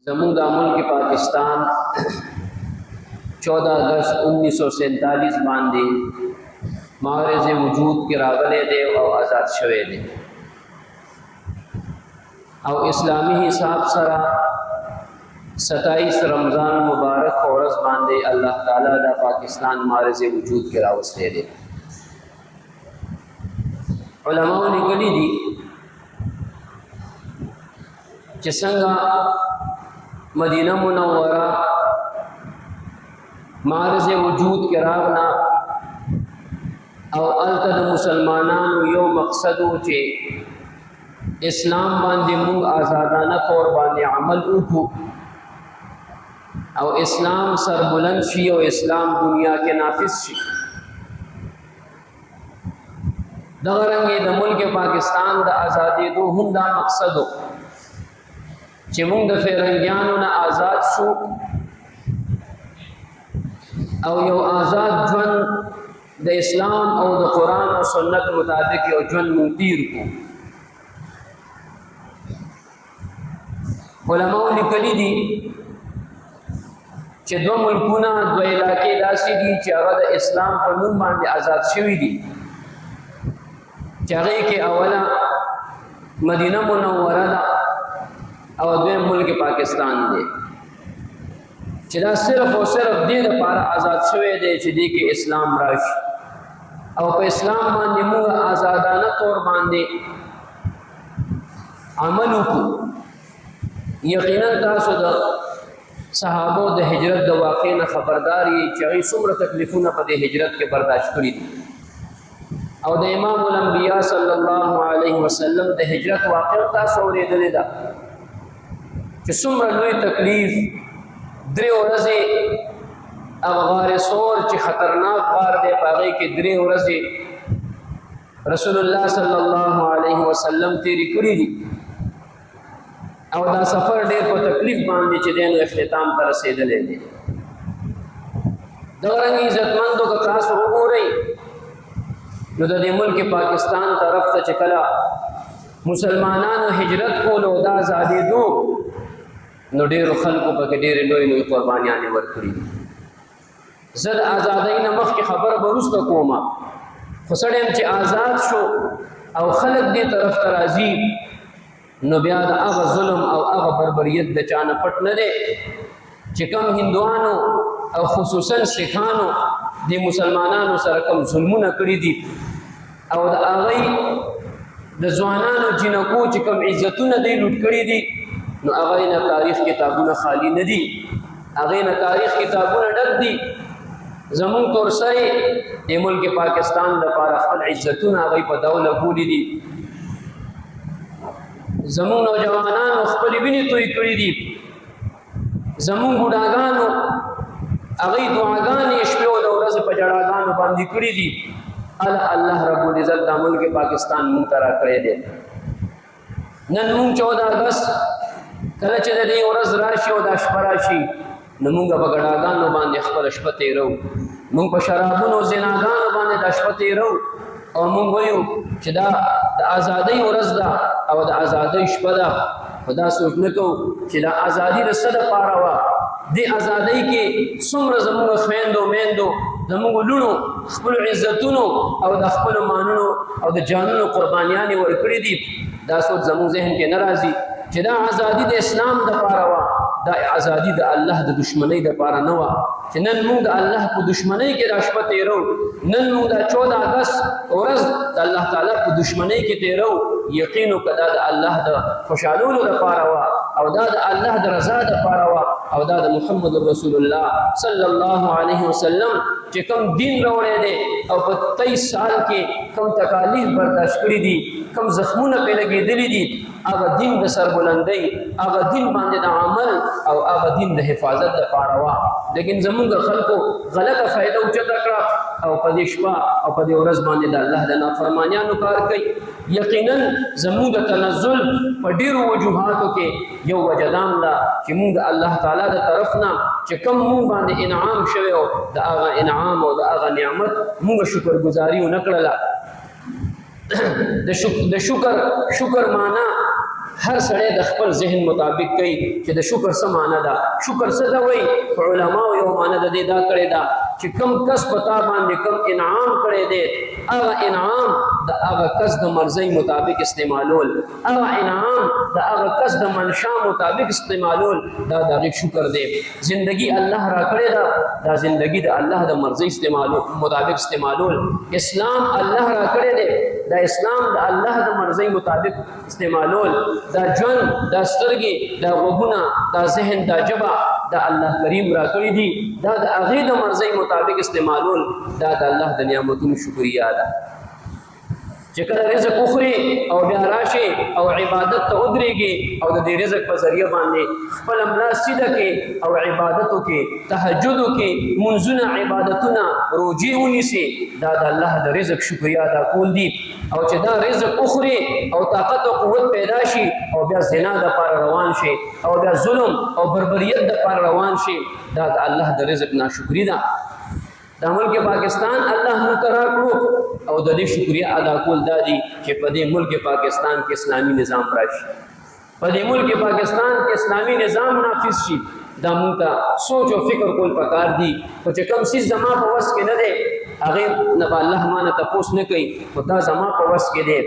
زمون دا ملک پاکستان 14 اگست 1947 باندې معرض وجود کې راغلی دی او آزاد شوی دی او اسلامی حساب سره 27 رمضان مبارک ورځ باندې الله تعالی دا پاکستان معرض وجود کې راوستلی دی. علماء لیکلي دي چې څنګه مدینه منوره معرض وجود کې راغله او الته د مسلمانانو یو مقصد و چې اسلام باندې موږ آزادانه طور باندې عمل وکړو او اسلام سربلند شي او اسلام دنیا کې نافذ شي. دغه رنګه د ملک پاکستان د آزادۍ دو هم دا مقصد و چې موږ د فرنګیانو نه آزاد شو او یو آزاد ژوند د اسلام او د قرآن او سنت مطابق یو ژوند موږ تیر کو. علماء لیکلي دي چې دو ملکونه دو علاقې داسې دي چې هغه د اسلام په نوم باندې آزاد شوي دي چې هغې کې اوله مدینه منوره ده او دویم ملک پاکستان دی چې دا صرف او صرف دې لپاره آزاد شوی دی چې دې کې اسلام راشي او په اسلام باندې موږ آزادانه طور باندې عمل وکړو. یقینا تاسو د صحابو د هجرت د واقع نه خبردار یې چې هغوی څومره تکلیفونه په دې هجرت کې برداشت کړي دي او د امام الانبیاء صلی الله علیه وسلم د هجرت واقع تاسو اورېدلې ده چې څومره لوی تکلیف 3 ورځې هغه غار سور چې خطرناک غار دی په هغې کې 3 ورځې رسول الله صلی الله علیه وسلم تېرې کړي دي او دا سفر ډېر په تکلیف باندې چې دی نو اختتام ته رسېدلی دی. دغه رنګې عزتمندو که تاسو وګورئ نو د دې ملک پاکستان طرف ته چې کله مسلمانانو هجرت کولو دا ازادېدو نو ډېرو خلکو پکې ډېرې لویې قربانیانې ورکړي دي. زه د ازادۍ نه مخکې خبره به وروسته کومه خو سړی یم چې آزاد شو او خلک دې طرف ته راځي نو بیا د هغه ظلم او هغه بربریت د چا نه پټ نه دی چې کوم هندوانو او خصوصا سکھانو د مسلمانانو سره کوم ظلمونه کړي دي او د هغوی د ځوانانو جنکو چې کوم عزتونه دی لوټ کړي دي نو هغوی نه تاریخ کتابونه خالی نه دي، هغوی نه تاریخ کتابونه ډک دي. زمونږ تورسرې د ملک پاکستان لپاره خپل عزتونه هغوی په دوله ګولي دي. زمونږ نوجوانانو خپلې وینې توی کړي دي، زمونږ بوډاګانو هغوی دعاګانې شپې او د ورځې په ژړاګانو باندې کړي دي. الله رب العزت دا ملک پاکستان مونږ ته راکړی دی. نن مونږ 14 اګست کله چې د دې ورځ راشي او دا شپه راشي نو مونږ په ګډاګانو باندې خپله شپه تېرو، مونږ په شرابونو زناګانو باندې دا شپه تېرو او مونږ وایو چې دا د ازادۍ ورځ ده او د ازادۍ شپه ده. خو دا سوچ نه کوو چې دا ازادي د څه دپاره وه. دې ازادۍ کې څومره زموږ خویندو میندو زموږ لوڼو خپلو عزتونو او د خپلو مانونو او د جانونو قربانیانې ورکړي دي. دا سوچ زموږ ذهن کې نه راځي چې دا ازادي د اسلام دپاره وه، دا ازادي د الله د دشمنۍ دپاره نه وه چې نن موږ د الله په دشمنۍ کې دا شپه تېرو. نن موږ دا 14 اګست ورځ د الله تعالی په دشمنۍ کې تېرو. یقین وکړه دا د الله د خوشحالولو دپاره وه او دا د الله د رضا دپاره وه او دا د محمد رسول الله صلی الله علیه وسلم چې کوم دین راوړی دی او په 23 سال کې کوم تکالیف برداشت کړي دي، کوم زخمونه پرې لګېدلي دي، هغه دین د سربلندۍ، هغه دین باندې د عمل او هغه دین د حفاظت دپاره وه. لیکن زمونږ خلکو غلطه فایده اوچته کړه او په دې شپه او په دې ورځ باندې د الله د نافرمانیانو کار کوي. یقینا زمونږ د تنزل په ډېرو وجوهاتو کې یو وجه دا ده چې مونږ د الله تعالی د طرف نه چې کوم مونږ باندې انعام شوی او د هغه انعام او د هغه نعمت مونږ شکرګزاري ونه کړله. د شکر معنا هر سړی د خپل ذهن مطابق کوي چې د شکر څه معنی ده شکر څه ته وایي علماو یو معنی د دې دا کړې ده چې کوم کس په تا باندې کوم انعام کړی دی هغه انعام د هغه کس د مرضۍ مطابق استعمالول هغه انعام د هغه کس د منشا مطابق استعمالول دا د هغې شکر دی زندگی الله را کړې ده دا زندگی د الله د مرضۍ مطابق استعمالول اسلام الله را کړی دی دا اسلام د الله د مرضۍ مطابق استعمالول دا ژوند دا سترګې دا غوږونه دا ذهن دا ژبه دا الله کریم را کړی دي دا د هغې د مرضۍ مطابق استعمالول دا د الله د نعمتونو شکریا ده چې کله رزق وخوري او بیا راشي او عبادت ته ودرېږي او د دې رزق په ذریعه باندې خپل ملا سیده کې او عبادت وکړي تهجد وکړي منځونه عبادتونه روجې ونیسي دا د الله د رزق شکریا ادا کول دي او چې دا رزق وخوري او طاقت او قوت پیدا شي او بیا زنا دپاره روان شي او بیا ظلم او بربریت دپاره روان شي دا د الله د رزق ناشکري ده دا ملک پاکستان الله موږ ته راکړو او د دې شکریا ادا کول دا دي چې په دې ملک پاکستان کې اسلامي نظام راشي په دې ملک پاکستان کې اسلامي نظام نافذ شي دا موږ ته سوچ او فکر کول پکار دي خو چې کوم څیز زما په وس کې نه دی هغې نه به الله مانه تپوس نه کوي خو دا زما په وس کې دی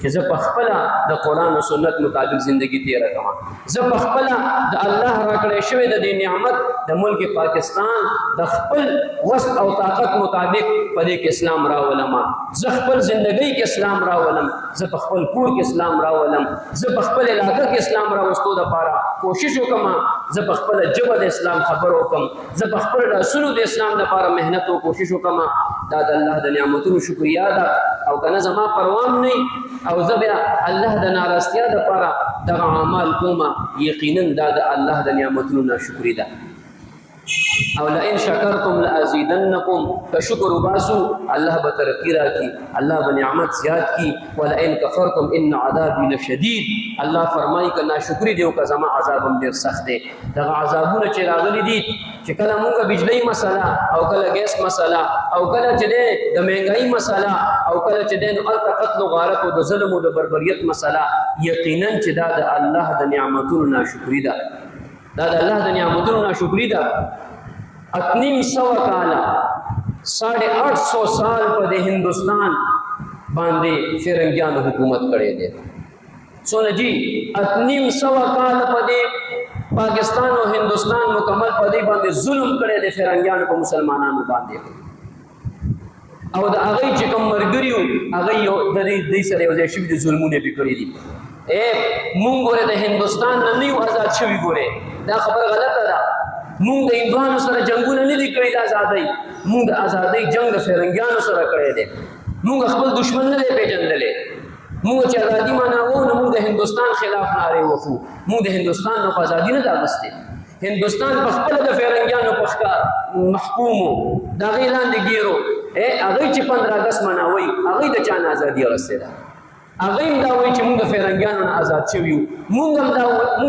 چې زه په خپله د قرآن و سنت مطابق زندگی تیره کړم زه په خپله د الله راکړی شوی د دې نعمت د ملک پاکستان د خپل وس او طاقت مطابق په دې کې اسلام راولم زه خپل زندګۍ کې اسلام راولم زه په خپل کور کې اسلام راولم زه په خپل علاقه کې اسلام راوستو دپاره کوشش وکړم زه په خپله ژبه د اسلام خبر وکړم زه په خپل رسولو د اسلام دپاره محنت او کوشش وکړم دا د الله د نعمتونو شکریا ده او کنه زما پروام نه او زه بیا الله د ناراستیا دپاره دغه اعمال کوم یقینا دا د الله د نعمتونو ناشکري ده او لئن شکرتم لازیدنکم فشکر وباسو الله به ترقی راکړي الله به نعمت زیات کړي ولئن کفرتم ان عذابی لشدید الله فرمایي که ناشکري دی او که زما عذاب هم ډېر سخت دی دغه عذابونه چې راغلي دي چې کله مونږ بجلی مسله او کله ګیس مسله او کله چې دی د مهنګایي مسله او کله چې دی نو هلته قتل و غارت او د ظلم او د بربریت مسله یقینا چې دا د الله د نعمتونو ناشکري ده دا د الله د نعمتونو ناشکري ده 850 کاله 850 سال په د هندوستان باندې فرنګیانو حکومت کړی دی څونه جی 850 کاله په د پاکستان او هندوستان مکمل په دې باندې ظلم کړی دی فرنګیانو په مسلمانانو باندې او د هغې چې کوم ملګري وو هغه یو د دې سره یو ځای شوي دي ظلمونه پې کړي دي مونږ ګورې د هندوستان نه نه یو آزاد شوي ګورې دا خبره غلطه ده مونږ د هندوانو سره جنګونه نه دي کړي د ازادۍ مونږ د ازادۍ جنګ د فرنګیانو سره کړی دی مونږ خپل دشمن نه دی پېژندلی مونږ چې ازادي معناوو نو مونږ د هندوستان خلاف نارې وخو مونږ د هندوستان نه خو ازادي نه ده اخیستې هندوستان په خپله د فرنګیانو په ښکار محکوم و د هغې لاندې ګیرو هغوی چې 15 اګست مناوئ هغوی د چا نه ازادي اخیستې ده هغوی هم دا وایي چې مونږ د فرنګیانو نه آزاد شوي یو مونږ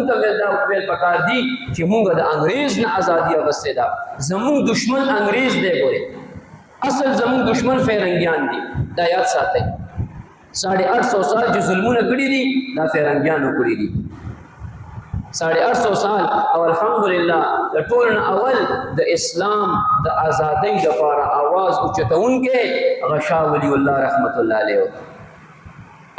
ته دا ویل پکار دي چې مونږ د انګریز نه ازادي اخیستې ده زمونږ دشمن انګریز دی ګورې اصل زمونږ دشمن فرنګیان دي دا یاد ساتئ 850 سال چې ظلمونه کړي دي دا فرنګیانو کړي دي 850 سال او الحمدلله د ټولو نه اول د اسلام د ازادۍ دپاره اواز اوچتونکی هغه شاه ولی الله رحمت الله علیه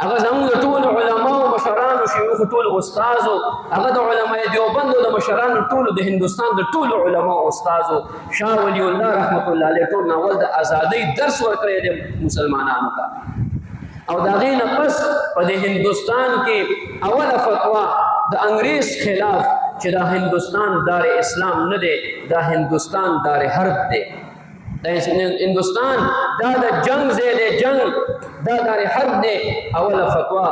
هغه زموږ د ټولو علماو مشرانو شیوخو ټولو استازو هغه د علماء دیوبندو د مشرانو ټولو د هندوستان د ټولو علماو استازو شاه ولی الله رحمت الله علیه ټول نه اول د ازادۍ درس ورکړی دی مسلمانانو ته او د هغې نه پس په د هندوستان کې اوله فتوا د انګریز خلاف چې دا هندوستان دار اسلام نه دی دا هندوستان دار حرب دی دا هندوستان دا د جنگ ځای دی جنگ دا دار حرب دی اوله فتوا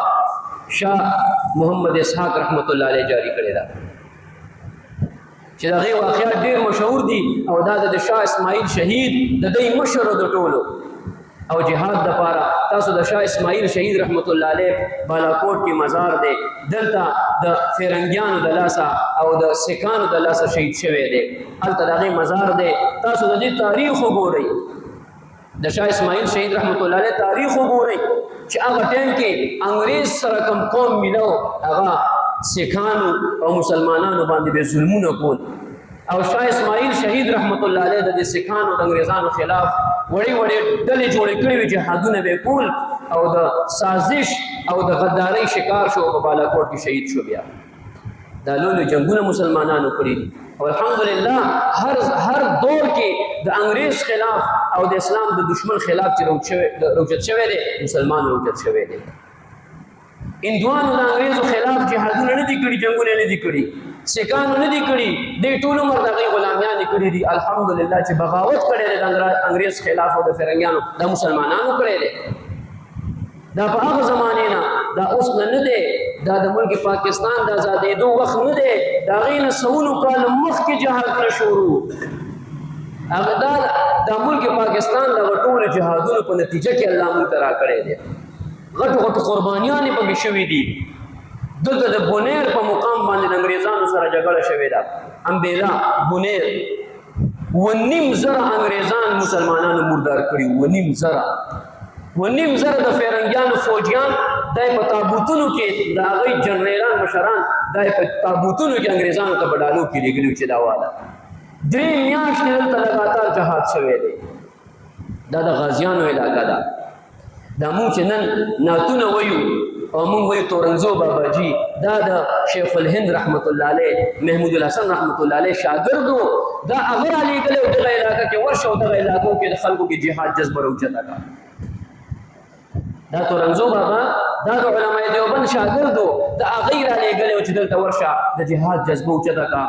شاه محمد اسحاق رحمت الله علیه جاری کړې ده چې د هغې واقعات ډېر مشهور دي او دا د شاه اسماعیل شهید د دوی مشر د ټولو او جهاد دپاره تاسو د شاه اسماعیل شهید رحمت الله علیه بالاکوټ کې مزار دی دلته د فرنګیانو د لاسه او د سکانو د لاسه شهید شوی دی هلته د هغې مزار دی تاسو د دې تاریخ وګورئ د شاه اسماعیل شهید رحمت الله علیه تاریخ وګورئ چې هغه ټایم کې انګریز سره کوم قوم ملو هغه سکانو او مسلمانانو باندې به ظلمونه کول او شاه اسماعیل شهید رحمت الله علیه د سکانو د انګریزانو خلاف وړي ډلې جوړې کړې وې جهادونه به کول او د سازش او د غدارۍ شکار شو په بالاکوټ کې شهید شو بیا دا لوی جنگونه مسلمانانو کړي او الحمدلله هر دور کې د انګریز خلاف او د اسلام د دشمن خلاف چې روجت شوی دی مسلمان روجت شوی دی هندوانو د انګریزو خلاف جهادونه نه دي کړي جنگونه نه دي کړي سکانو نه دي کړي د ټول عمر دغه غلامیان کړي دي الحمدلله چې بغاوت کړي د انګریز خلاف او د فرنګیانو د مسلمانانو کړي دي دا په هغه زمانه نه دا اوس نه دی دا د ملک پاکستان د آزادېدو وخت نه دی دا غینه سونو کال مخکې جهادونه شروع هغه دا ملک پاکستان د ټول جهادونو په نتیجه کې الله مونږ ته راکړی دی غټو قربانیانې پکې شوي دي دلته د بونیر په مقام باندې د انګریزانو سره جګړه شوې ده امبیلا بونیر 9.5 زره انګریزان مسلمانانو مردار کړي 9.5 زره د فرنګیانو فوجیان دای په تابوتونو کې د هغوی جنرالان مشران دای په تابوتونو کې انګریزانو ته په ډالو کې لېږلي چې دا واده 3 میاشتې دلته لګاتار جهاد شوی دی دا د غازیانو علاقه ده دا مونږ چې نن نعتونه وایو او مونږ وایو تورنزو باباجي دا د شیخ الهند رحمت الله علیه محمود الحسن رحمت الله علیه شاګرد و دا هغه رالیږلی و دغه علاقه کې ورشه او دغه علاقو کې د خلکو کې جهاد جذبه راوچته کړه دا تورنزو بابا دا د علماء دیوبند شاګرد و د هغې رالیږلی و چې دلته ورشه د جهاد جذبه اوچته کړه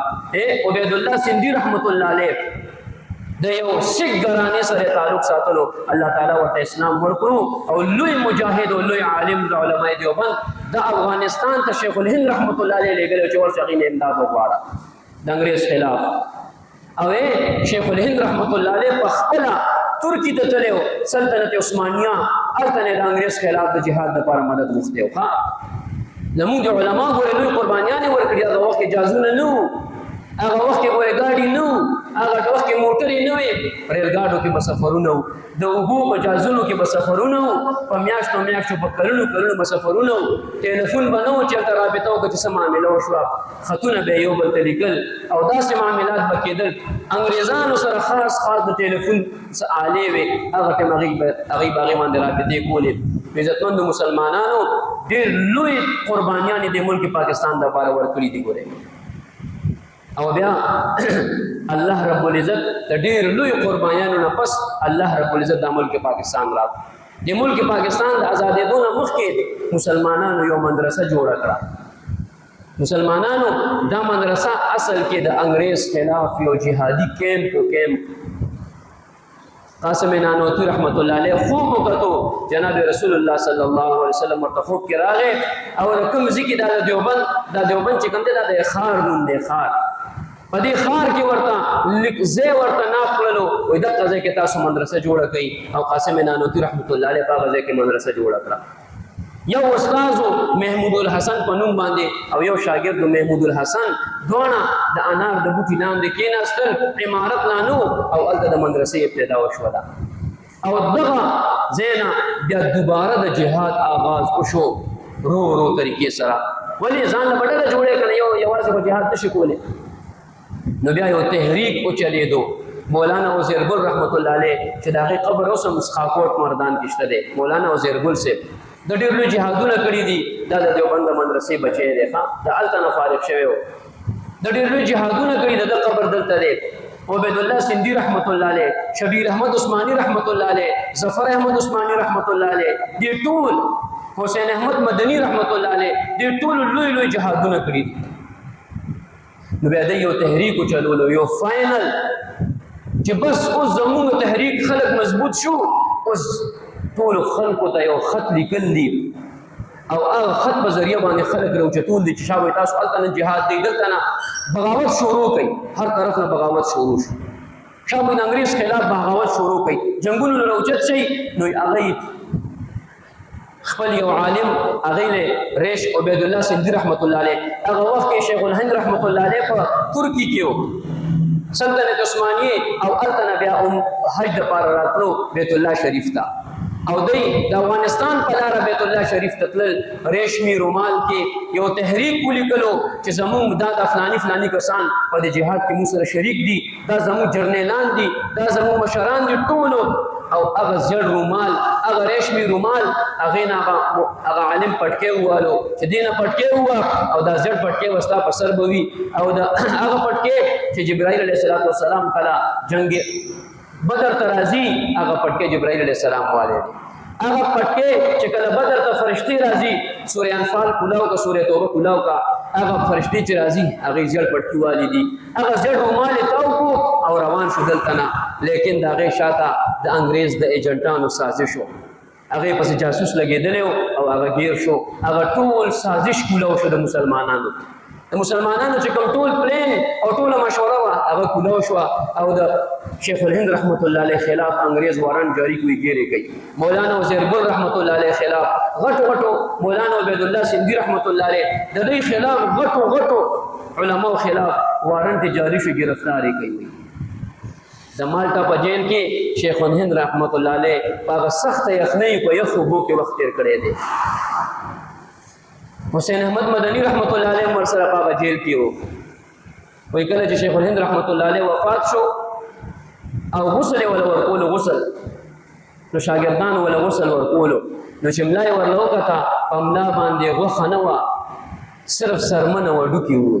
عبید الله سندي رحمت الله علیه د یو سیک ګرانې سره تعلق ساتلو الله تعالی ورته اسلام ورکړو او لوی مجاهد او لوی عالم د علماء دیوبند د افغانستان ته شیخ الهند رحمت الله علیه لېږلی چې ورشه هغې نه امداد وغواړه د انګریز خلاف او شیخ الهند رحمت الله علیه په خپله ترکی ته تللی و سلطنت عثمانیه هلته نه د انګریز خلاف د جهاد لپاره مدد غوښتی و زمونږ د علما ګورې لوی قربانیانې ورکړي هغه وخت کې جازونه نه وو هغه وخت کې ګورې ګاډي نه وو هغه وخت کې موټرې نه وې ریلګاډو کې به سفرونه وو د اوبو په جازونو کې به سفرونه وو په میاشتو په کلونو به سفرونه وو ټلیفون به نه وو چې هلته رابطه وکړه چې څه معامله وشوه خطونه به یې یو بل ته لیکل او داسې معاملات به کېدل انګریزانو سره خاص د ټلیفون څه آلې وې هغه ټایم هغې به هغې باندې رابطې کولې عزتمندو مسلمانانو ډېر لوی قربانیانې د ملک پاکستان دپاره ورکړي دي ګورئ او بیا الله رب العزت د ډېر لوی قربانیانو نه پس الله رب العزت د ملک پاکستان راغ د ملک پاکستان د آزادېدو نه مخکې مسلمانانو یو مدرسه جوړه کړه مسلمانانو دا مدرسه اصل کې د انګریز خلاف یو جهادي کیمپ قاسم نانوتوی رحمت الله علیه خوب وکړو جناب رسول الله صلی الله علیه وسلم ورته خوب کې راغی او کوم ځکه دا دیوبند چې کوم دی دا د خار نوم دی خار په دې خار کې ورته زه ورته ناپ کړلو وای دغه ځای کې تاسو مدرسه جوړه کړئ او قاسم نانوتوی رحمت الله علیه په هغه ځای کې مدرسه جوړه کړه یو استاد محمود الحسن په نوم باندې او یو شاګرد محمود الحسن دواړه د انار د بوټي لاندې کېناستل عمارت لانو او هلته د مدرسې ابتدا وشوه ده او دغه ځای نه بیا دوباره د جهاد آغاز وشو رو طریقې سره ولې ځان له ډله جوړې کړه یوازې به جهاد نشي کولی نو بیا یو تحریک وچلېدو مولانا وزیرګل رحمت الله علیه چې د هغې قبر اوس هم اسخاکوټ مردان کې شته دی مولانا وزیرګل صاحب د ډېر لوی جهادونه کړي دي دا د دیوبند د مدرسې بچی دی د هلته نه فارغ شوی و د ډېر لوی جهادونه کړي د قبر دلته دی عبید الله سندي رحمت الله علیه شبیر احمد عثماني رحمت الله علیه ظفر احمد عثماني رحمت الله علیه دې ټول حسین احمد مدني رحمت الله علیه دې ټول لوی جهادونه کړي دي نو بیا د یو تحریک وچلولو یو فاینل چې بس اوس زموږ تحریک خلک مضبوط شو اوس ټول خلکو ته یو خط لیکل دي او هغه خط په ذریعه باندې خلک راوچتول دي چې شابه تاسو هلته نه جهاد دی دلته نه بغاوت شروع کړئ هر طرف نه بغاوت شروع شو شابه د انګریز خلاف بغاوت شروع کړئ جنګونو نه راوچت شئ نو هغې خپل یو عالم هغې له ریش عبید الله سندي رحمت الله علیه هغه وخت کې شیخ الهند رحمت الله علیه په ترکي کې و سلطنت عثمانیه او هلته نه بیا حج دپاره راتلو بیت الله شریف ته او دی د افغانستان په لاره بیت الله شریف ته تلل ریشمي رومال کې یو تحریک ولیکلو چې زموږ دا د فلاني کسان په د جهاد کې موږ سره شریک دي، دا زموږ جرنیلان دي، دا زموږ مشران دي ټولو. او هغه زیړ رومال، هغه ریشمي رومال، هغې نه هغه عالم پټکې ووالو چې دې نه پټکې ووه او دا زیړ پټکې به ستا په سر به وي، او د هغه پټکې چې جبرائیل علیه السلام کله جنګ بدر ته راځي هغه پټکې جبرائیل علیه السلام والی دی. هغه پټکې چې کله بدر ته فرشتې راځي، سورې انفال کلاو کا، سورې توبه کلاو کا، هغه فرشتې چې راځي هغې زیړ پټکي والی دي. هغه زیړ رومال یې تاو کړو او روان شو دلته نه، لیکن د هغې شاته د انګریز د ایجنټانو سازش و، هغې پسې جاسوس لګېدلی و او هغه ګیر شو. هغه ټول سازش کولاو شو د مسلمانانو. د مسلمانانو چې کوم ټول پلان او ټوله مشوره وه هغه کولاو شوه او د شیخ الهند رحمت الله علیه خلاف انګریز وارنټ جاری کوي، ګیرې کوي. مولانا وزیر ګل رحمت الله علیه خلاف، غټو مولانا عبید الله سندي رحمت الله علیه د دوی خلاف غټو علماو خلاف وارنټ جاری شو، ګرفتار یې کوي. د مالټا په جیل کې شیخ الهند رحمت الله علیه په هغه سخته یخنۍ په یخ اوبو کې وخت تېر کړی دی. حسین احمد مدني رحمت الله علیه ورسره په هغه جیل کې و. وایي کله چې شیخ الهند رحمت الله علیه وفات شو او غسل یې وله ورکولو، غسل نو شاګردانو وله غسل ورکولو، نو چې ملا یې ورله وکته په ملا باندې غوښه نه وه، صرف سرمنه وډوکي وو.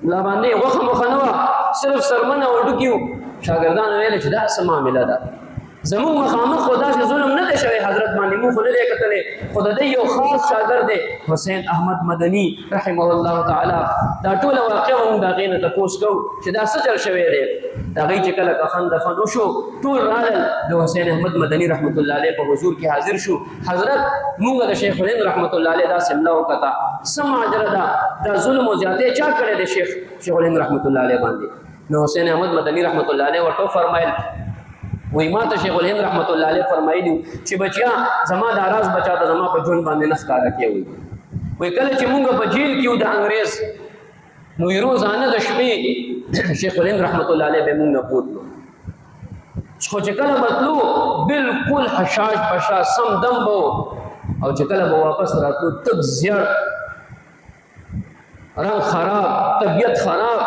ملا باندې غوښه نه وه، صرف سرمنه وډوکي وو. شاګردانو ویل چې دا څه معامله ده، زموږ مخامخ خو داسې ظلم نه دی شوی حضرت باندې، موږ خو نه دی کتلی، خو د دی یو خاص شاګرد دی حسین احمد مدني رحمه الله تعالی. دا ټوله واقعه موږ د هغې نه تپوس کوو چې دا څه چل شوی دی. د هغې چې کله کفن دفن وشو ټول رالل د حسین احمد مدني رحمت الله علیه په حضور کې حاضر شو. حضرت موږ د شیخ الهند رحمت الله علیه داسې ملا وکته، څه ماجره ده، دا ظلم او زیاتې چا کړی دی شیخ الهند رحمت الله علیه باندې. نو حسین احمد مدني رحمت الله علیه ورته فرمایل، وی ما ته شیخ الهند رحمت الله علیه فرمایلی چې بچیا زما د راز بچا ته زما په ژوند باندې نه ښکاره کوي. وی کله چې مونږ په جیل کې وو د انګریز، نو روزانه د شپې شیخ الهند رحمت الله علیه به مونږ نه بوتلو، خو چې کله به تلو بلکل حشاش بشا سم دم به او چې کله به واپس راتلو تک زیړ، رنګ خراب، طبیعت خراب.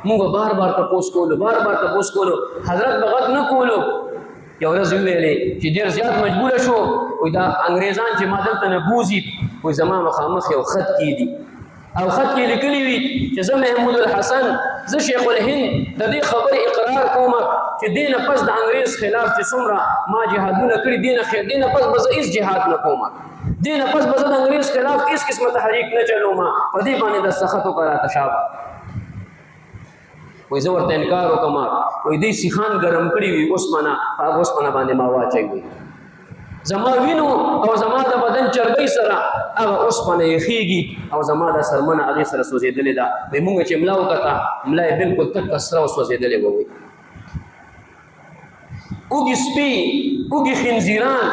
مونږ بار بار تپوس کولو، بار بار تپوس کولو، حضرت به غږ نه کولو. یو ورځ ویلې چې ډېر زیات مجبوره شو، وایي دا انګریزان چې ما دلته نه بوځي، وایي زما مخامخ یو خط کېدي او خط کې لیکلي وي چې زه محمود الحسن، زه شیخ الهند د دې خبرې اقرار کوم چې دې نه پس د انګریز خلاف چې څومره ما جهادونه کړي، دې نه پس به زه هېڅ جهاد نه کوم، دې نه پس به زه د انګریز خلاف هېڅ قسمه تحریک نه چلوم، په دې باندې دستخط وکړه راته شابه. وایي زه ورته انکار وکړم، وایي دوی سیخان ګرم کړي وي اوسپنه، په هغه اوسپنه باندې ما واچوي، زما وینو او زما د بدن چربۍ سره هغه اوسپنه یخېږي او زما دا سرمنه هغې سره سوځېدلې ده. وایي مونږ چې ملا وکته، ملا یې بلکل تک سره او سوځېدلې به وایي. اوږي سپي، اوږي خنزیران،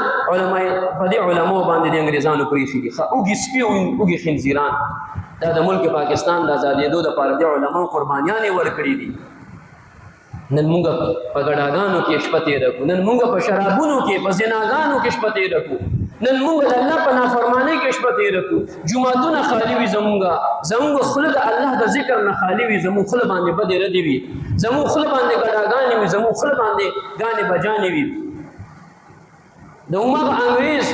په دې علماو باندې د انګریزانو پرېښي دي. اوږي سپي او اوږي خنزیران دا د ملک پاکستان د ازادېدو دپاره د علماو قربانیانې ورکړي دي. نن موږ په ګډاګانو کې شپه تېره کړو، نن موږ په شرابونو کې په زناګانو کې شپه تېره کړو، نن موږ د الله په نافرمانۍ کې شپه تېره کړو. جوماتونه خالي وي زموږ خوله د الله د ذکر نه خالي وي، زموږ خوله باندې بدې ردې وي، زموږ خوله باندې ګډاګانې وي، زموږ خوله باندې ګانې بجانې وي. د هماغه انګریز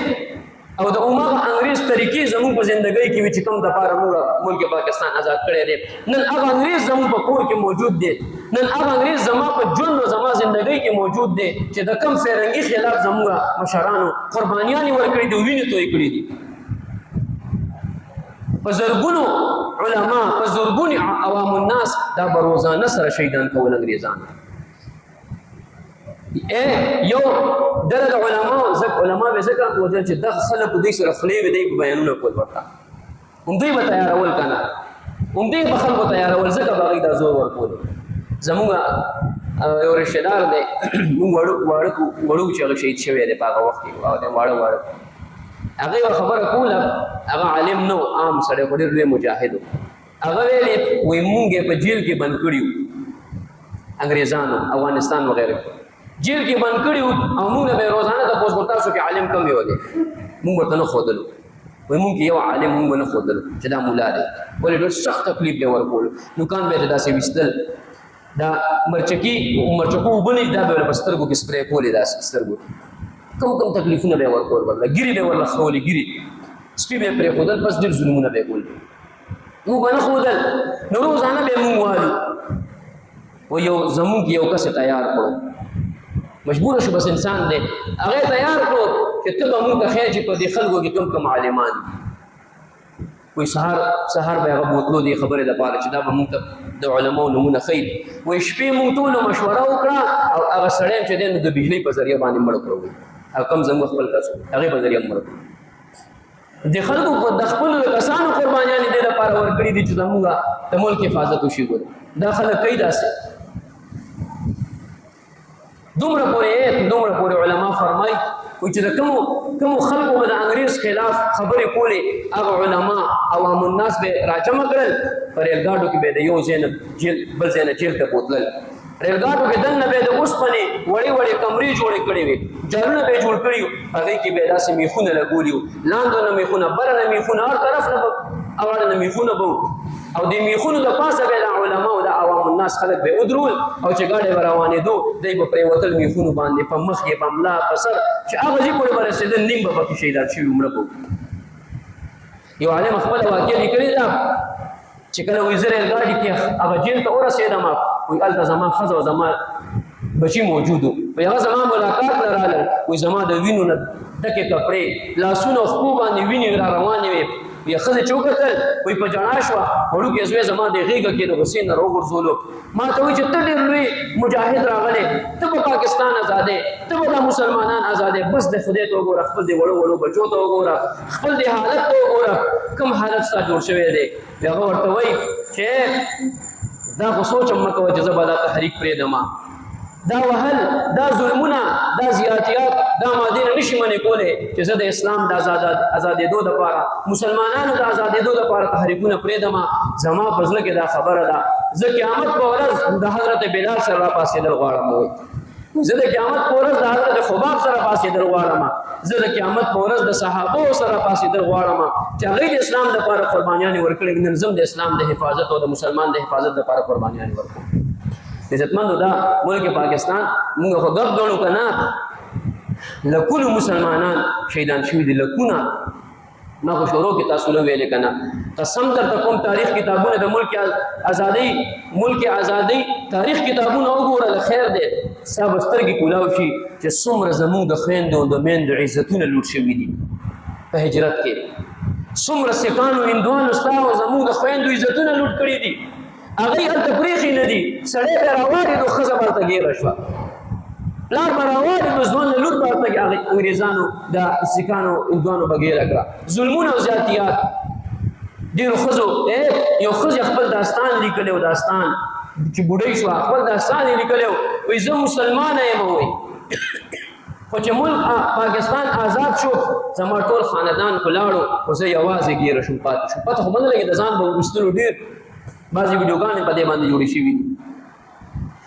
او د هماغه انګریز طریقې زموږ په زندګۍ کې وي چې کوم دپاره موږ ملک پاکستان آزاد کړی دی. نن هغه انګریز زموږ په کور کې موجود دی، نن هغه انګریز زما په ژوند او زما زندګۍ کې موجود دی چې د کم فرنګي خلاف زموږ مشرانو قربانیانې ورکړي دي، وینې توی کړي دي. په زرګونو علما، په زرګونو عوام الناس دا به روزانه سره شهیدان کول انګریزان. یو ډله د علما به ځکه وجل چې دغه خلکو دوی سره خولې به دوی په بیانونه کول ورته، همدوی به تیارول که نه، همدوی به خلکو تیارول، ځکه به هغوی دا زور ورکولو. زمونږ یو رشتهدار دی، مونږ وړو چې هغه شهید شوی دی په هغه وخت کې، واړه هغه یوه خبره کوله، هغه عالم نه و، عام سړی خو ډېر لوی مجاهد و. هغه ویلې وایي مونږ یې په جیل کې بند کړي وو انګریزانو، افغانستان وغیره جیل کې بند کړي او موږ به روزانه تاسو کو تاسو کې عالم کم یو دی موږ ورته نه ښودلو وایي موږ یو عالم موږ نه ښودلو چې دا مولا دی ولې ډېر سخت تکلیف دی ورکول نوکان به یې داسې ویستل دا مرچکو اوبه نه دا به یې په سترګو کې سپری کولې داسې سترګو کم تکلیفونه به یې ورکول ورله ګیرې به یې ورله خولې ګیرې سپي به یې پرېښودل بس ډېر ظلمونه به یې کول موږ به نه ښودل نو روزانه به یې موږ والو و یو زمونږ یو کس تیار کړو مجبور شو بس انسان دی هغه تیار کړو چې ته به موږ ته ښیې چې په دې خلکو کې کم عالمان وایي سهار به هغه بوتلو دې خبرې دپاره چې دا به موږ ته د علماو نومونه ښیي وایي شپې موږ ټولو مشوره وکړه او هغه سړی چې دی نو د بجلۍ په ذریعه باندې مړ کړو او کم زموږ خپل کس هغې په ذریعه مړ کړو د خلکو د خپلو کسانو قربانیانې دې دپاره ورکړي دي چې زموږ د ملک حفاظت وشي ګوره دا خلک کوي داسې دومره پورې علما فرمایي چې د کومو خلکو به د انګریز خلاف خبرې کولې هغه علما عوام الناس به راجمع کړل په ریلګاډو کې به د یو ځای نه بل ځای نه جیل ته بوتلل ریلګاډو کې دننه به د اوسپنې وړې کمرې جوړې کړې وې جالونه به یې جوړ کړي وو هغې کې به یې داسې میخونه لګولي وو لاندو نه میخونه بره نه میخونه هر طرف نه به اواړه نه میخونه به او د میخونو د پاسه به د علماو د عوام الناس خلک به ودرول او چې ګاډی به روانېدو دی به پرېوتل میخونو باندې په مخ یې په ملا په سر چې هغه ځای پورې به رسېدل نیم به پکې شهیدان شوي مړه به یو عالم خپله واقع لیکلې ده چې کله وایي زه ریلګاډي کې هغه جیل ته ورسېدم وایي هلته زما ښځه او زما بچي موجود وو وایي هغه زما ملاقات نه راغلل وایي زما د وینو نه ډکې کپړې لاسونه او خپو باندې وینې را روانې وې یا ښځې چې وکتل وایي په ژړا شوه وړوکی زوی زما د غېږه کې د غصې نه راوغورځولو ما ته وایي چې ته ډېر لوی مجاهد راغلی ته به پاکستان ازادې ته به دا مسلمانان ازادې بس د خدای ته وګوره خپل د وړو بچو ته وګوره خپل د حالت ته وګوره کوم حالت ستا جوړ شوی دی هغه ورته وایي چې دا خو سوچ هم مه کوه چې زه به دا تحریک پرېږدم دا وهل دا ظلمونه دا زیاتیات دا ما دې نه نشي منې کولی چې زه د اسلام د ازادېدو دپاره مسلمانانو د ازادېدو دپاره تحریکونه پرېږدم زما په زړه کې دا خبره ده زه قیامت په ورځ د حضرت بلال سره راپاڅېدل غواړم زه د قیامت په ورځ د حضرت خباب سره پاڅېدل غواړم زه د قیامت په ورځ د صحابو سره پاڅېدل غواړم چې هغوی د اسلام دپاره قربانیانې ورکړې نن زه د اسلام د حفاظت او د مسلمان د حفاظت دپاره قربانیانې ورکړم عزتمندو دا ملک پاکستان موږ خو ګپ ګڼو که نه لکونو مسلمانان شهیدان شوي دي لکونه ما خو شروع کې تاسو نه ویلې که نه قسم درته کوم تاریخ کتابونه د ملک ازادۍ تاریخ کتابونه وګوره د خیر دی ستا به سترګې کولاو شي چې څومره زموږ د خویندو او د میندو عزتونه لوټ شوي دي په هجرت کې څومره سیکانو هندوانو ستا او زموږ د خویندو عزتونه لوټ کړي دي هغوی هلته پرېښي نه دي سړی به راواړېدو ښځه به هلته ګیره شوه پلار به راواړېدو ځوان له لور به هلته انګرېزانو د سیکانو هندوانو به ګیره کړه ظلمونه او زیاتیات ډېرو ښځو یو ښځې خپل داستان لیکلی و داستان چې بوډۍ شوه خپل داستان یې لیکلی و وایي زه مسلمانه یم وایي خو چې ملک پاکستان آزاد شو زما ټول خاندان خو لاړو خو زه یوازې ګیره شوم پاتې شوم پته خو به نه لګي د ځان به ویستلو ډېر بعضې ویډیوګانې په دې باندې جوړې شوي دي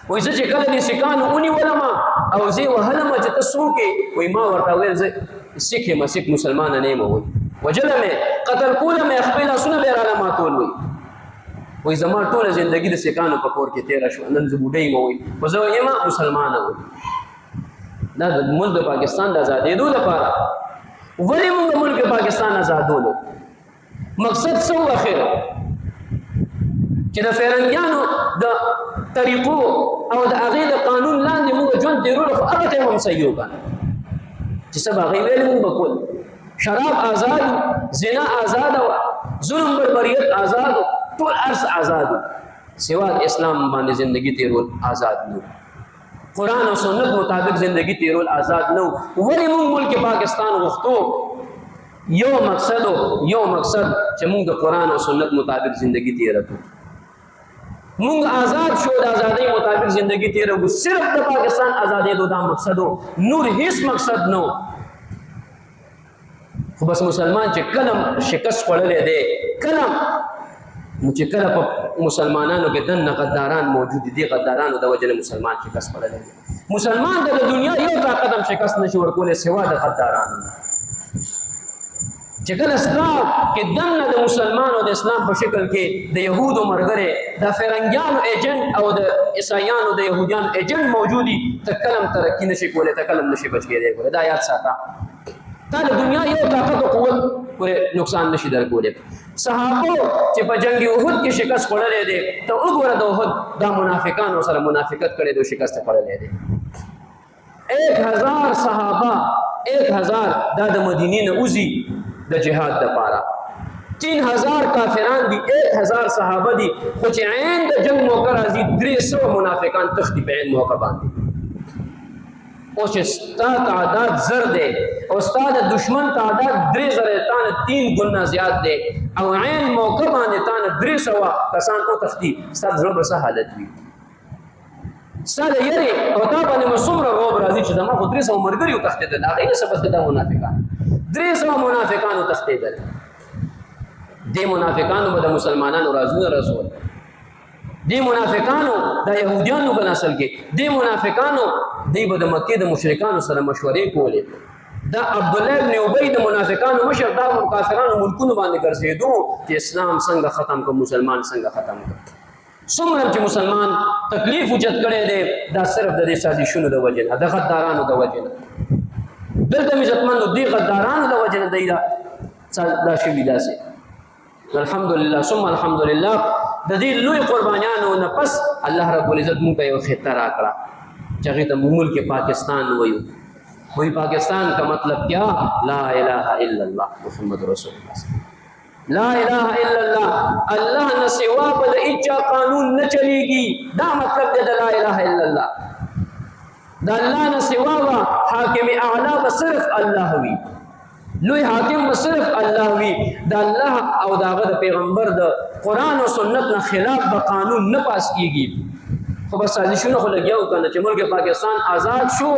وایي زه چې کله دې سیکانو ونیولم او زه یې وهلم چې ته څوک یې وایي ما ورته وویل زه سیک یم سیک مسلمانه نه یم وایي وجلم یې قتل کولم یې خپل لاسونه به یې راله ماتول وایي زما ټوله زندګي د سیکانو په کور کې تېره شوه نن زه بوډۍ یم وایي خو زه یم مسلمانه وایي دا د ملک د پاکستان د ازادېدو لپاره ولې موږ ملک پاکستان ازادولو مقصد څه و اخر چې د فرنګیانو د طریقو او د هغې د قانون لاندې موږ ژوند تېرولو خو هغه ټایم هم صحیح وکړه چې څه به هغې ویلې موږ به کول شراب آزاد زنا آزاده وه ظلم بربریت آزاد و ټول هر څه آزاد و سوا د اسلام باندې زندګي تېرول آزاد نه قرآن او سنت مطابق زندگی تیرول آزاد نو ولی مونږ ملک پاکستان غوښتو یو مقصد چې مونږ د قرآن او سنت مطابق زندگی تیرو مونږ آزاد شو د آزادۍ مطابق زندگی تیرو صرف د پاکستان آزادېدو دا مقصد نور هیڅ مقصد نو خو بس مسلمان چې کله شکست خوړلی دی کله نو چې کله په مسلمانانو کې دننه غداران موجود دي غدارانو د وجه نه مسلمان شکست خوړلی دی مسلمان د دنیا یو طاقت هم شکست نشي ورکولی سوا د غدارانو نه. چې کله اسلام کې دننه د مسلمانو د اسلام په شکل کې د یهودو ملګري د فرنګیانو ایجنټ او د عیسایانو د یهودیانو ایجنټ موجودي ته کلم ترقي نشي کولی، ته کلم نشي بچ کېدی. ګوره دا یاد ساته، تا د دنیا یو طاقت او قوت پورې نقصان نشي درکولی. صحابو چې په جنگ احد کې شکست خوړلی دی، ته وګوره د احد دا منافقانو سره منافقت کړی دی او شکست خوړلی دی. 1000 صحابه 1000 دا د مدینې نه وځي د جهاد دپاره، 3000 کافران دي، 1000 صحابه دي، خو چې عین د جنگ موقع راځي 300 منافقان تختی په عین موقع باندې. او چې ستا تعداد زر دی او ستا د دشمن تعداد 3000 تانه 3 ګنا زیات دی او عین موقع باندې تانه 300 کسان او تختی، ستا زړه به څه حالت وي؟ ستا د یری او تا باندې څومره روب راځي چې زما خو 300 ملګري وتښتېدل، هغې نه څه بس د منافقان 300 منافقانو تښتېدل. دې منافقانو به د مسلمانانو رازونه رسول، دې منافقانو د یهودیانو په نسل کې دې منافقانو دوی به د مکې د مشرکانو سره مشورې کولې. دا عبدالله ابن ابی د منافقانو مشر دا کافرانو ملکونو باندې ګرځېدو چې اسلام څنګه ختم کړو، مسلمان څنګه ختم کړو. څومره چې مسلمان تکلیف اوچت کړی دی دا صرف د دې سازشونو د وجې نه، د غدارانو د وجې نه. دلته مې عزتمندو دې غدارانو د وجې نه دی دا شوي داسې. الحمدلله ثم الحمدلله د دې لوی قربانیانو نه پس الله رب العزت موږ ته یو خطه راکړه چې هغې ته ملک پاکستان وایو. وایي پاکستان کا مطلب کیا؟ لا الہ الا اللہ محمد رسول اللہ. لا الہ الا اللہ، اللہ نہ سوا بل اچا قانون نہ چلے گی، دا مطلب دے لا الہ الا اللہ. دا اللہ نہ سوا وا حاکم اعلی بصرف اللہ ہوئی، لوی حاکم بصرف اللہ ہوئی. دا اللہ او داغه د پیغمبر د قرآن و سنت نه خلاف به قانون نه پاس کیږي. خو بس سازشونه خو لګیاو کنه چې ملک پاکستان آزاد شو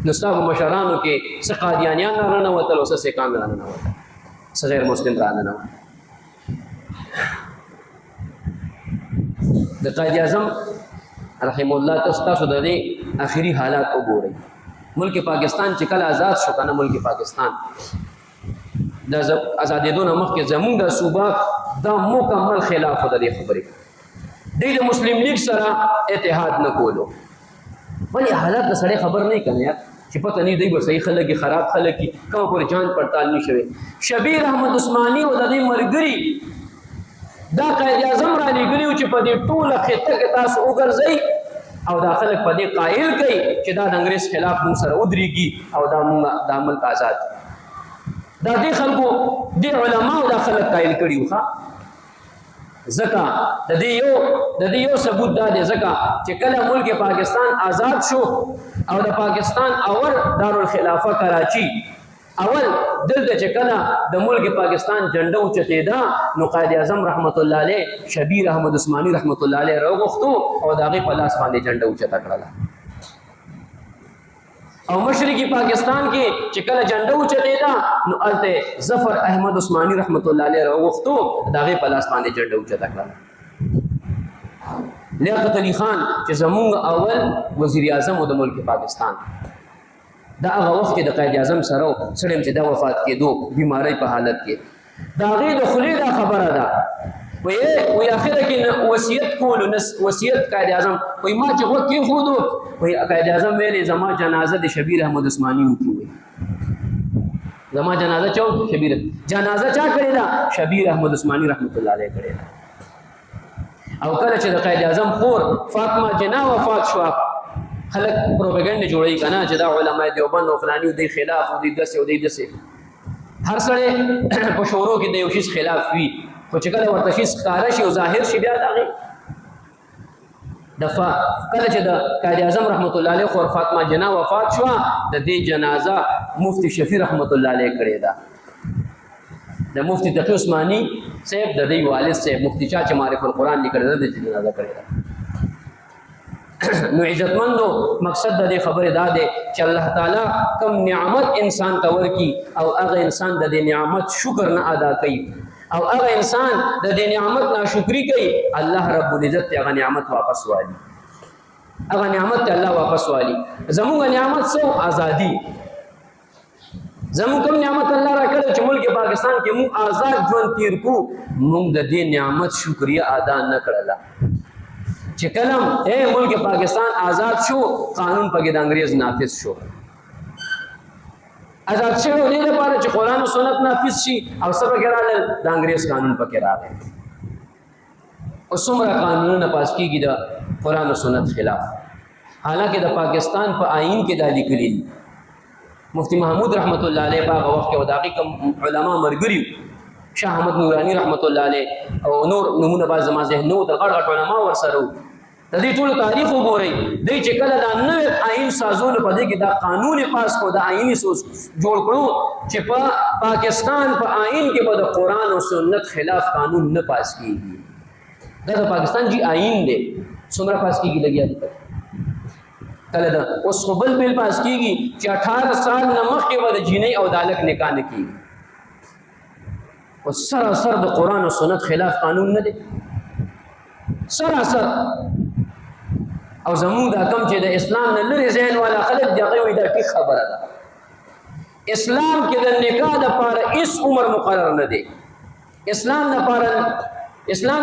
نو ستا په مشرانو کې څه قادیانیان راننوتل او څه سیکان راننوتل، څه غیر مسلم راننوتل. د قائد اعظم رحم الله تاسو د دې آخري حالات وګورئ. ملک پاکستان چې کله آزاد شو کنه، ملک پاکستان د آزادېدو نه مخکې زمونږ د صوبه دا مکمل خلاف د دې خبرې. دوی د مسلم لیگ سره اتحاد نه کولو، ولې حالات د سړی خبر نه کنه یار چې پته نه دی به صحیح خلک خراب خلک کوم پورې جان پړتال نه شوی. شبیر احمد عثماني او د دې مرګري دا قائد اعظم را لېږلي چې په دې ټوله خطه کې تاسو وګرځئ او دا خلک په دې قایل کوي چې دا د انګریز خلاف موږ سره ودرېږي او دا موږ دا ملک آزاد. دا دې خلکو دې علماو دا خلک قایل کړي وو. ځکه د دې یو ثبوت دا دی ځکه چې کله ملک پاکستان آزاد شو او د پاکستان اول دارالخلافه کراچي اول دلته چې کله د ملک پاکستان جنډه اوچتېده نو قائد اعظم رحمت الله علیه شبیر احمد عثماني رحمت الله علیه راوغوښتو او د هغې په لاس باندې جنډه اوچته کړله. او مشرقي پاکستان کې چې کله جنډه اوچتېده نو هلته ظفر احمد عثماني رحمت الله علیه راوغوښتو د هغې په لاس باندې جنډه اوچته کړله. لیاقت علي خان چې زمونږ اول وزیر اعظم و د ملک پاکستان، دا هغه وخت کې د قائد اعظم سره سړی چې دا وفات کېدو بیماری په حالت کې د هغې د خولې دا خبره ده وی اخره کې وصیت کولو وصیت قائد اعظم وی ما چې غوږ کېښودو وی قائد اعظم ویلې زما جنازه د شبیر احمد عثماني وکړي، وی زما جنازه چا شبیر جنازه چا کړې ده؟ شبیر احمد عثماني رحمت الله علیه کړې ده. او کله چې د قائد اعظم خور فاطمه جنا وفات شوه خلک پروپاګاندا جوړوي کنه چې دا علماء دیوبند او فلاني دوی خلاف او دوی داسې او دوی داسې. هر سړی په شورو کې د یو شي خلاف وي، خو چې کله ورته شي ښکاره شي او ظاهر شي بیا د هغې کله چې د قائد اعظم رحمت الله علیه خور فاطمه جنا وفات شوه د دې جنازه مفتی شفیع رحمت الله علیه کړې ده. د مفتی تقی عثماني صاحب د دې والد صاحب مفتی چا چې معرف القرآن لیکلی ده د جنازه کړې ده. نو عزتمندو مقصد د دې خبرې دا دی چې الله تعالی کم نعمت انسان ته ورکي او هغه انسان د دې نعمت شکر نه ادا کوي او هغه انسان د دې نعمت ناشکري کوي، الله رب العزت هغه نعمت واپس والي. هغه نعمت ته الله واپس والی. زموږ نعمت سو ازادي، زموږ کوم نعمت الله را کړ چې ملک پاکستان کې موږ آزاد ژوند تیر کو، موږ د دې نعمت شکریا ادا نه کړله. چې کلم ملک پاکستان آزاد شو، قانون پکې د انګریز نافذ شو. آزاد شو دې لپاره چې قرآن او سنت نافذ شي، او سبا کې راغل د انګریز قانون پکې راغی. او څومره قانونونه پاس کیږي د قرآن او سنت خلاف، حالانکه د پاکستان په آئین کې دا لیکلي دي. مفتی محمود رحمت الله علیه په هغه وخت کې وداقي کوم علما مرګري، شاه احمد نورانی رحمت الله علیه او نور نمونه باز زما ذهن نو د غړ غټ علما ورسره د دې ټول تاریخ وګورئ. دوی چې کله دا نوې آئین سازونه په دې کې دا قانون پاس کو، دا آئینی سوچ جوړ کړو چې په پاکستان په آئین کې به د قرآن او سنت خلاف قانون نه پاس کیږي. دا د پاکستان جی آئین دی، څومره پاس کیږي لګیا دي کله دا اوس خو بل بل پاس کیږي چې 18 سال نه مخکې به د جینۍ او د هلک نکاح نه کیږي. او سراسر د قرآن او سنت خلاف قانون نه دی، سراسر. او زموږ دا کم چې د اسلام نه لرې ذهن والا خلک دي، هغوی وایي دا ټیک خبره ده. اسلام کې د نکاح دپاره هېڅ عمر مقرر نه دی. اسلام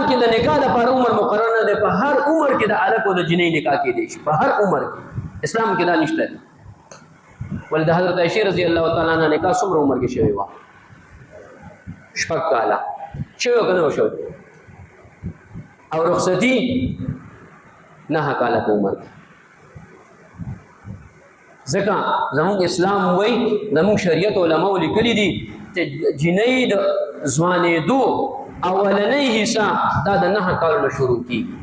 کې د نکاح دپاره عمر مقرر نه دی. په هر عمر کې د هلک او د جینۍ نکاح کېدی شي، په هر عمر کې. اسلام کې دا نشته دی. ولې د حضرت عایشې رضی الله تعالی عنها نکاح څومره عمر کې شوې وه؟ 6 کاله شوې وه که نه وه شوې؟ او رخصتي 9 کاله په عمر کې. ځکه زموږ اسلام وایي، زموږ شریعت علماو لیکلي دي چې جینۍ د ځوانېدو اولنۍ حصہ دا د 9 کالو نه شروع کېږي.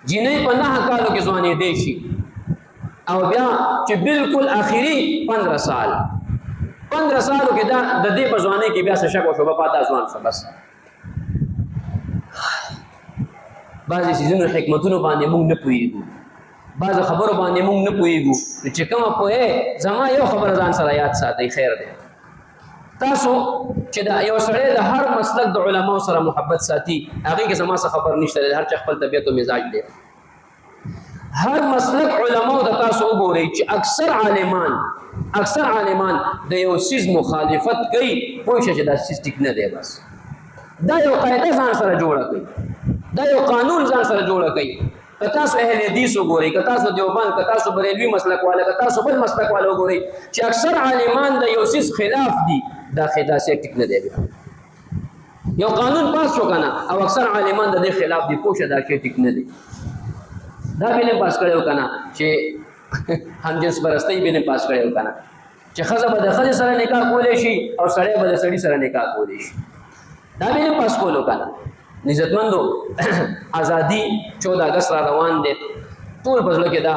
جینۍ په 9 کالو کې ځوانېدی شي، او بیا چې بالکل آخري 15 سال 15 سالو کې دا د دې په ځوانۍ کې بیا څه شک او شبهه پاته ځوان شو. بس بعضې څیزونو حکمتونو باندې موږ نه پوهېږو، بعضو خبرو باندې موږ نه پوهېږو. چې کومه پوهې زما یو خبره ځان سره یاد ساتئ، خیر دی. تاسو چې د یو سړی د هر مسلک د علماو سره محبت ساتي، هغې کې زما څه خبر نشته دی، هر چا خپل طبیعت او مزاج دی. هر مسلک علماو د تاسو وګورئ چې اکثر عالمان د یو څیز مخالفت کوي، پوه شه چې دا څیز ټیک نه دی. بس دا یو قاعده ځان سره جوړه کوي، دا یو قانون ځان سره جوړه کوي. که تاسو اهل حدیث وګورئ، که تاسو دیوبند، که تاسو بریلوي مسلک والا، که تاسو بل مسلک والا وګورئ، چې اکثر عالمان د یو څیز خلاف دي، دا خلاصه ټیک نه دی. یو قانون پاس شو کنه، او اکثر عالمان د دې خلاف دي، پوه شه دا شی ټیک نه دی. دا بل پاس کړو کنه چې هم جنس پرستی بل پاس کړو کنه چې ښځه به د ښځې سره نکاح کولی شي، او سړی به د سړي سره نکاح کولی شي. دا بل پاس کولو کنه. عزتمندو، ازادي 14 اگست را روان دی. ټول په زړه کې دا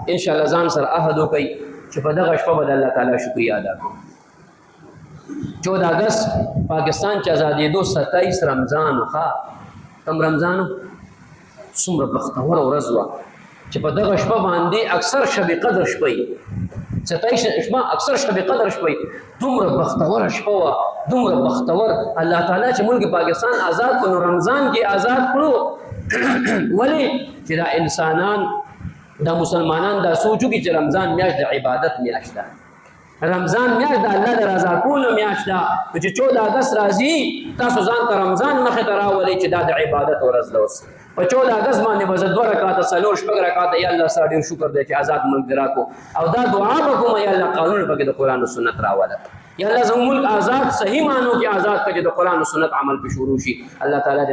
انشاءالله ځان سره عهد وکړئ چې په دغه شپه به د الله تعالی شکریا ادا کړو. 14 اگست پاکستان چې ازادېدو 27 رمضان ښه کم رمضانو څومره بختور ورځ وه چې په دغه شپه باندې اکثر شب قدر شپه 27 شپه اکثر شب قدر شپه دومره بختوره شپه وه، دومره بختور. الله تعالی چې ملک پاکستان آزاد کړو، رمضان کې آزاد کړو. ولې چې دا انسانان دا مسلمانان دا سوچو کې چې رمضان میاشت د عبادت میاشت ده، رمضان میاشت د الله د رضا کولو میاشت ده. چې 14 اگست راځي، تاسو ځان ته رمضان مخې ته راولئ چې دا د عبادت ورځ ده. اوس په 14 اگست باندې به زه 2 رکعاته 4 شپږ رکعاته یا الله سره ډېر شکر دی چې آزاد ملک دې راکړو، او دا دعا به کوم یا الله قانون پکې د قرآن او سنت راوله. یا الله زموږ ملک آزاد صحیح معنو کې آزاد کړي، د قرآن او سنت عمل په شروع شي. الله تعالی